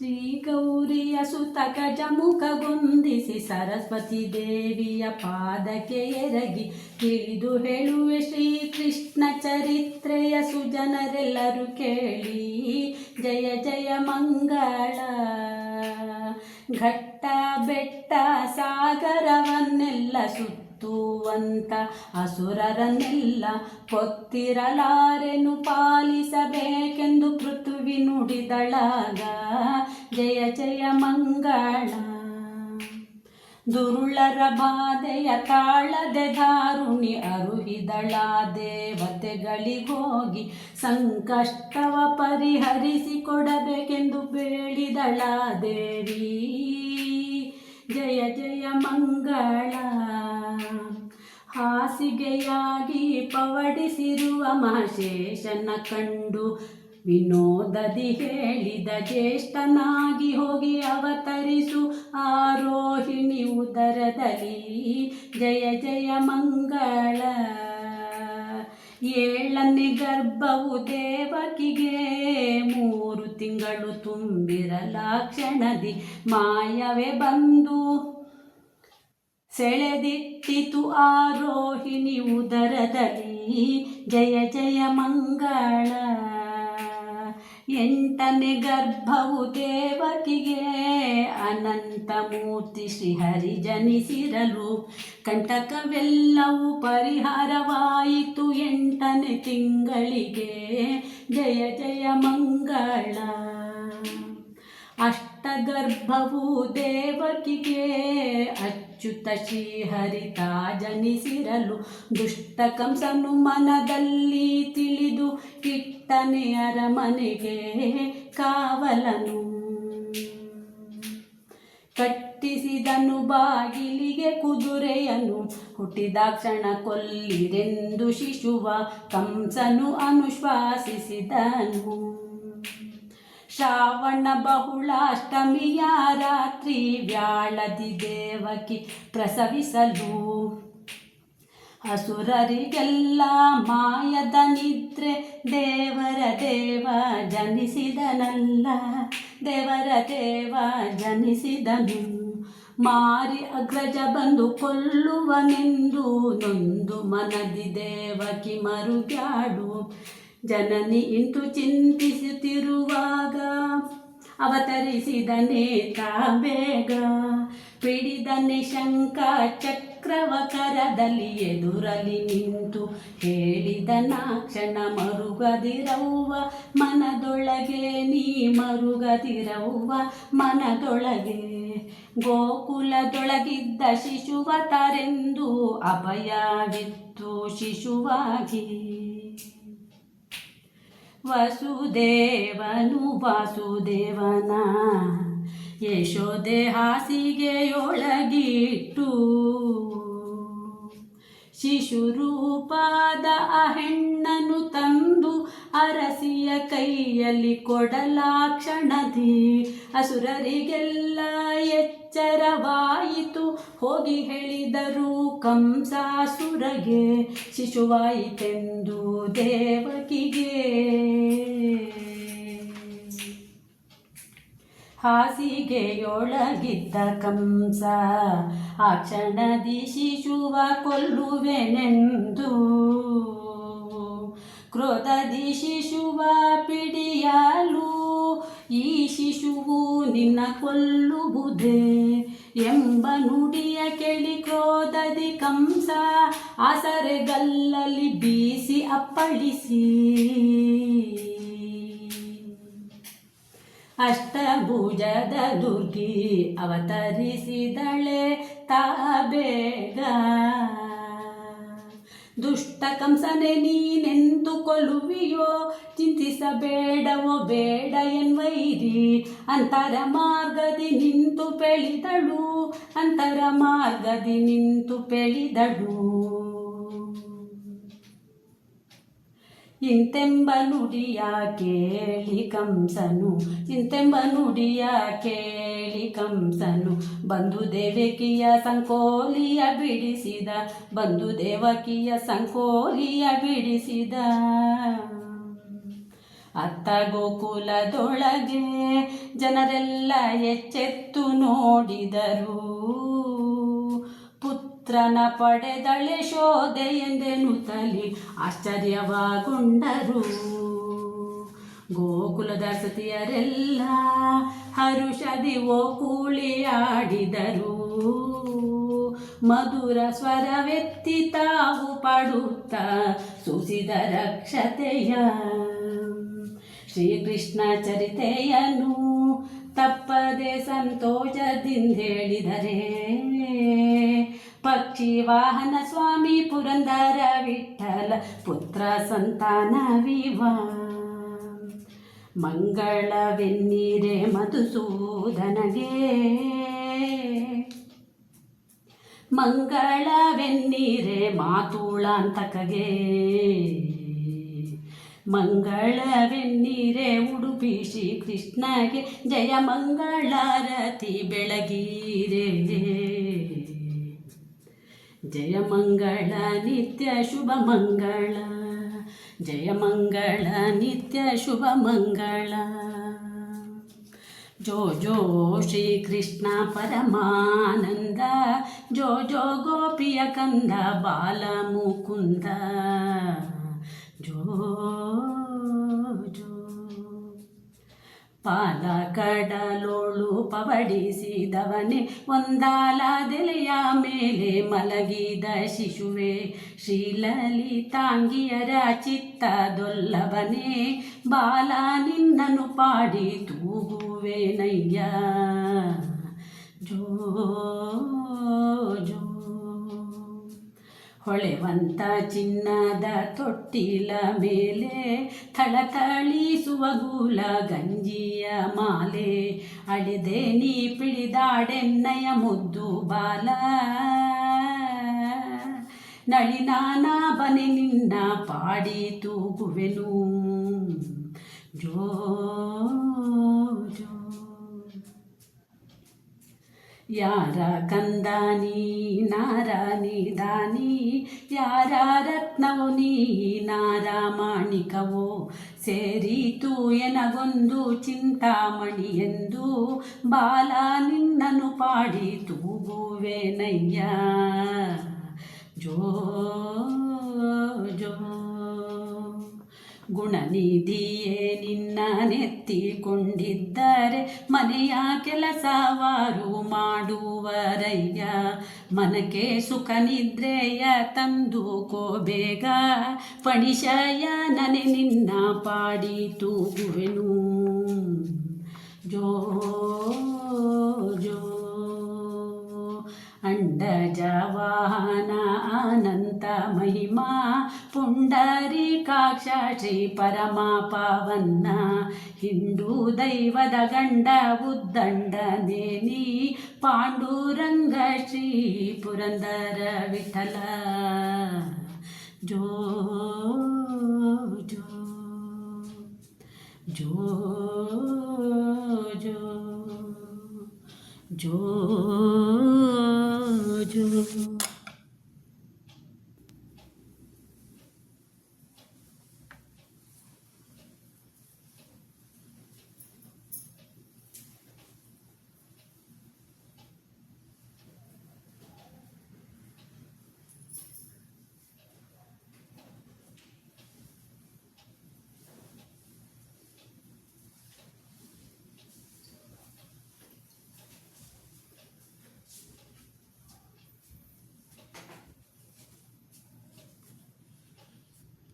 ಶ್ರೀ ಗೌರಿಯ ಸುತ ಗಜಮುಖಗೊಂದಿಸಿ ಸರಸ್ವತಿ ದೇವಿಯ ಪಾದಕ್ಕೆ ಎರಗಿ ತಿಳಿದು ಹೇಳುವೆ ಶ್ರೀಕೃಷ್ಣ ಚರಿತ್ರೆಯ ಸುಜನರೆಲ್ಲರೂ ಕೇಳಿ. ಜಯ ಜಯ ಮಂಗಳ. ಘಟ್ಟ ಬೆಟ್ಟ ಸಾಗರವನ್ನೆಲ್ಲ ಸುತ್ತುವಂತ ಅಸುರರನ್ನೆಲ್ಲ ಕೊತ್ತಿರಲಾರೆನು ಪಾಲಿಸಬೇಕೆಂದು ಪೃಥ್ವಿ ನುಡಿದಳಾಗ. ಜಯ ಜಯ ಮಂಗಳ. ದುರುಳರ ಬಾಧೆಯ ತಾಳದೆ ದಾರುಣಿ ಅರುಹಿದಳ ದೇವತೆಗಳಿಗೋಗಿ ಸಂಕಷ್ಟವ ಪರಿಹರಿಸಿಕೊಡಬೇಕೆಂದು ಬೇಡಿದಳ ದೇವಿ. ಜಯ ಜಯ ಮಂಗಳ. ಹಾಸಿಗೆಯಾಗಿ ಪವಡಿಸಿರುವ ಮಹೇಶನ ಕಂಡು ವಿನೋದದಿ ಹೇಳಿದ ಜ್ಯೇಷ್ಠನಾಗಿ ಹೋಗಿ ಅವತರಿಸು ಆರೋಹಿಣಿ ಉದರದಲ್ಲಿ. ಜಯ ಜಯ ಮಂಗಳ. ಏಳನೇ ಗರ್ಭವು ದೇವಕಿಗೆ 3 ತಿಂಗಳು ತುಂಬಿರಲಾಕ್ಷಣದಿ ಮಾಯವೇ ಬಂದು ಸೆಳೆದಿಟ್ಟಿತು ಆರೋಹಿಣಿ ಉದರದಲ್ಲಿ. ಜಯ ಜಯ ಮಂಗಳ. 8ನೇ ಗರ್ಭವು ದೇವಕಿಗೆ ಅನಂತ ಮೂರ್ತಿ ಶ್ರೀಹರಿ ಜನಿಸಿರಲು ಕಂಟಕವೆಲ್ಲವೂ ಪರಿಹಾರವಾಯಿತು 8ನೇ ತಿಂಗಳಿಗೆ. ಜಯ ಜಯ ಮಂಗಳ. ಅಷ್ಟಗರ್ಭವು ದೇವಕಿಗೆ ಅಚ್ಯುತ ಶ್ರೀಹರಿತ ಜನಿಸಿರಲು ದುಷ್ಟ ಕಂಸನು ಮನದಲ್ಲಿ ತಿಳಿದು ಇಟ್ಟನೆ ಅರಮನೆಗೆ ಕಾವಲನು. ಕಟ್ಟಿಸಿದನು ಬಾಗಿಲಿಗೆ ಕುದುರೆಯನು ಹುಟ್ಟಿದಾಕ್ಷಣ ಕೊಲ್ಲಿರೆಂದು ಶಿಶುವ ಕಂಸನು ಅನುಶ್ವಾಸಿಸಿದನು. ಶ್ರಾವಣ ಬಹುಳಾಷ್ಟಮಿಯ ರಾತ್ರಿ ವ್ಯಾಳದಿ ದೇವಕಿ ಪ್ರಸವಿಸಲು ಅಸುರರಿಗೆಲ್ಲ ಮಾಯದ ನಿದ್ರೆ ದೇವರ ದೇವ ಜನಿಸಿದನಲ್ಲ. ದೇವರ ದೇವ ಜನಿಸಿದನು. ಮಾರಿ ಅಗ್ರಜ ಬಂದು ಕೊಲ್ಲುವನೆಂದು ನೊಂದು ಮನದಿ ದೇವಕಿ ಮರುಗಾಡು ಜನನಿ ಇಂತು ಚಿಂತಿಸುತ್ತಿರುವಾಗ ಅವತರಿಸಿದನೇ ತಾ ಬೇಗ. ಪಿಡಿದನೆ ಶಂಖ ಚಕ್ರವ ಕರದಲ್ಲಿ ಎದುರಲಿ ನಿಂತು ಹೇಳಿದನ ಕ್ಷಣ ಮರುಗದಿರವ್ವ ಮನದೊಳಗೆ ನೀ ಮರುಗದಿರವ್ವ ಮನದೊಳಗೆ. ಗೋಕುಲದೊಳಗಿದ್ದ ಶಿಶುವ ತರೆಂದು ಅಭಯವಿತ್ತು ಶಿಶುವಾಗಿ. ವಸುದೇವನು ವಾಸುದೇವನ ಯಶೋದೆ ಹಾಸಿಗೆಯೊಳಗಿಟ್ಟು ಶಿಶುರೂಪದ ಆ ಹೆಣ್ಣನು ತಂದು ಅರಸಿಯ ಕೈಯಲ್ಲಿ ಕೊಡಲಾಕ್ಷಣದಿ ಅಸುರರಿಗೆಲ್ಲ ಎಚ್ಚರವಾಯಿತು. ಹೋಗಿ ಹೇಳಿದರು ಕಂಸಾಸುರಗೆ ಶಿಶುವಾಯಿತೆಂದು ದೇವಕಿಗೆ. ಹಾಸಿಗೆಯೊಳಗಿದ್ದ ಕಂಸ ಆ ಕ್ಷಣದಿ ಶಿಶುವ ಕೊಲ್ಲುವೆನೆಂದು ಕ್ರೋಧದಿ ಶಿಶುವ ಪಿಡಿಯಲು ಈ ಶಿಶುವು ನಿನ್ನ ಕೊಲ್ಲುವುದೇ ಎಂಬ ನುಡಿಯ ಕೇಳಿ ಕ್ರೋಧದಿ ಕಂಸ ಆಸರೆಗಲ್ಲಲ್ಲಿ ಬೀಸಿ ಅಪ್ಪಳಿಸಿ ಅಷ್ಟಭುಜದ ದುರ್ಗಿ ಅವತರಿಸಿದಳೆ ತಾ ಬೇಗ. ದುಷ್ಟ ಕಂಸನೆ ನೀನೆಂದು ಕೊಲ್ಲುವಿಯೋ ಚಿಂತಿಸಬೇಡವೋ ಬೇಡ ಎನ್ವೈರಿ. ಅಂತರ ಮಾರ್ಗದಿ ನಿಂತು ಪೆಳಿದಳು ಅಂತರ ಮಾರ್ಗದಿ ನಿಂತು ಪೆಳಿದಳು. ಇಂತೆಂಬ ನುಡಿಯ ಕೇಳಿ ಕಂಸನು ಇಂತೆಂಬ ನುಡಿಯ ಕೇಳಿ ಕಂಸನು ಬಂಧು ದೇವಕಿಯ ಸಂಕೋಲಿಯ ಬಿಡಿಸಿದ ಬಂಧು ದೇವಕಿಯ ಸಂಕೋಲಿಯ ಬಿಡಿಸಿದ. ಅತ್ತ ಗೋಕುಲದೊಳಗೆ ಜನರೆಲ್ಲ ಎಚ್ಚೆತ್ತು ನೋಡಿದರು. ಪುತ್ರನ ಪಡೆದಳೆ ಶೋಧೆ ಎಂದೆನ್ನುತ್ತಲೇ ಆಶ್ಚರ್ಯವಾಗೊಂಡರು. ಗೋಕುಲದ ಸತಿಯರೆಲ್ಲ ಹರುಷದಿ ಓಕುಳಿಯಾಡಿದರು. ಮಧುರ ಸ್ವರವೆತ್ತಿ ತಾವು ಪಾಡುತ್ತ ಸೂಸಿದ ರಕ್ಷತೆಯ. ಶ್ರೀಕೃಷ್ಣ ಚರಿತೆಯನ್ನು ತಪ್ಪದೆ ಸಂತೋಷದಿಂದೇಳಿದರೆ. ಪಕ್ಷಿ ವಾಹನ ಸ್ವಾಮಿ ಪುರಂದರ ವಿಠಲ ಪುತ್ರ ಸಂತಾನವಿವ. ಮಂಗಳವೆನ್ನೀರೆ ಮಧುಸೂದನಗೆ, ಮಂಗಳವೆನ್ನೀರೆ ಮಾತುಳಾಂತಕಗೆ. ಮಂಗಳವೆನ್ನೀರೆ ಉಡುಪಿ ಶ್ರೀಕೃಷ್ಣಗೆ, ಜಯ ಮಂಗಳಾರತಿ ಬೆಳಗೀರೆ. ಜಯ ಮಂಗಳ ನಿತ್ಯ ಶುಭ ಮಂಗಳ, ಜಯ ಮಂಗಳ ನಿತ್ಯ ಶುಭ ಮಂಗಳ. ಜೋ ಜೋ ಶ್ರೀಕೃಷ್ಣ ಪರಮಾನಂದ, ಜೋ ಜೋ ಗೋಪಿಯ ಕಂದ ಬಾಲ ಮುಕುಂದ. ಜೋ ಜೋ ಪಾಲ ಕಡಲೋಳು ಪವಡಿಸಿದವನೇ, ಒಂದಾಲದೆಲೆಯ ಮೇಲೆ ಮಲಗಿದ ಶಿಶುವೆ. ಶ್ರೀಲಲಿತಾಂಗಿಯರ ಚಿತ್ತದೊಲ್ಲವನೇ, ಬಾಲ ನಿನ್ನನ್ನು ಪಾಡಿ ತೂಗುವೆನಯ್ಯ. ಜೋ ಜೋ ಹೊಳೆವಂತ ಚಿನ್ನದ ತೊಟ್ಟಿಲ ಮೇಲೆ ಥಳಥಳಿಸುವ ಗೂಲ ಗಂಜಿಯ ಮಾಲೆ. ಅಳಿದೆ ನೀ ಪಿಳಿದಾಡೆನ್ನಯ ಮುದ್ದು ಬಾಲ, ನಳಿನಾನ ಬನೆ ನಿನ್ನ ಪಾಡಿ ತೂಗುವೆನು. ಜೋ ಜೋ ಯಾರ ಕಂದಾನಿ ನಾರಾನಿ ದಾನಿ, ಯಾರ ರತ್ನವು ನೀ ನಾರಾಮಾಣಿಕವೋ. ಸೇರಿತು ಎನಗೊಂದು ಚಿಂತಾಮಣಿ ಎಂದು, ಬಾಲ ನಿನ್ನನ್ನು ಪಾಡಿ ತೂಗುವೆನಯ್ಯ. ಜೋ ಜೋ ಗುಣನಿಧಿಯೇ ನಿನ್ನ ನೆತ್ತಿಕೊಂಡಿದ್ದರೆ, ಮನೆಯ ಕೆಲಸವಾರು ಮಾಡುವರಯ್ಯ. ಮನಕ್ಕೆ ಸುಖ ನಿದ್ರೆಯ ತಂದು ಕೋಬೇಗ, ಫಣಿಶಯನನೆ ನಿನ್ನ ಪಾಡಿ ತೂಗುವೆನು. ಜೋ ಜೋ ಅಂಡಜವಾಹನ ಅನಂತ ಮಹಿಮಾ, ಪುಂಡರೀಕಾಕ್ಷ ಶ್ರೀ ಪರಮ ಪಾವನ್ನ. ಹಿಂದೂ ದೈವದ ಗಂಡ ಉದ್ದಂಡನೇ ನೀ, ಪಾಂಡುರಂಗ ಶ್ರೀ ಪುರಂದರ ವಿಠಲ. ಜೋ ಜೋ ಜೋ ಜೋ ಜೋ ಜೋ.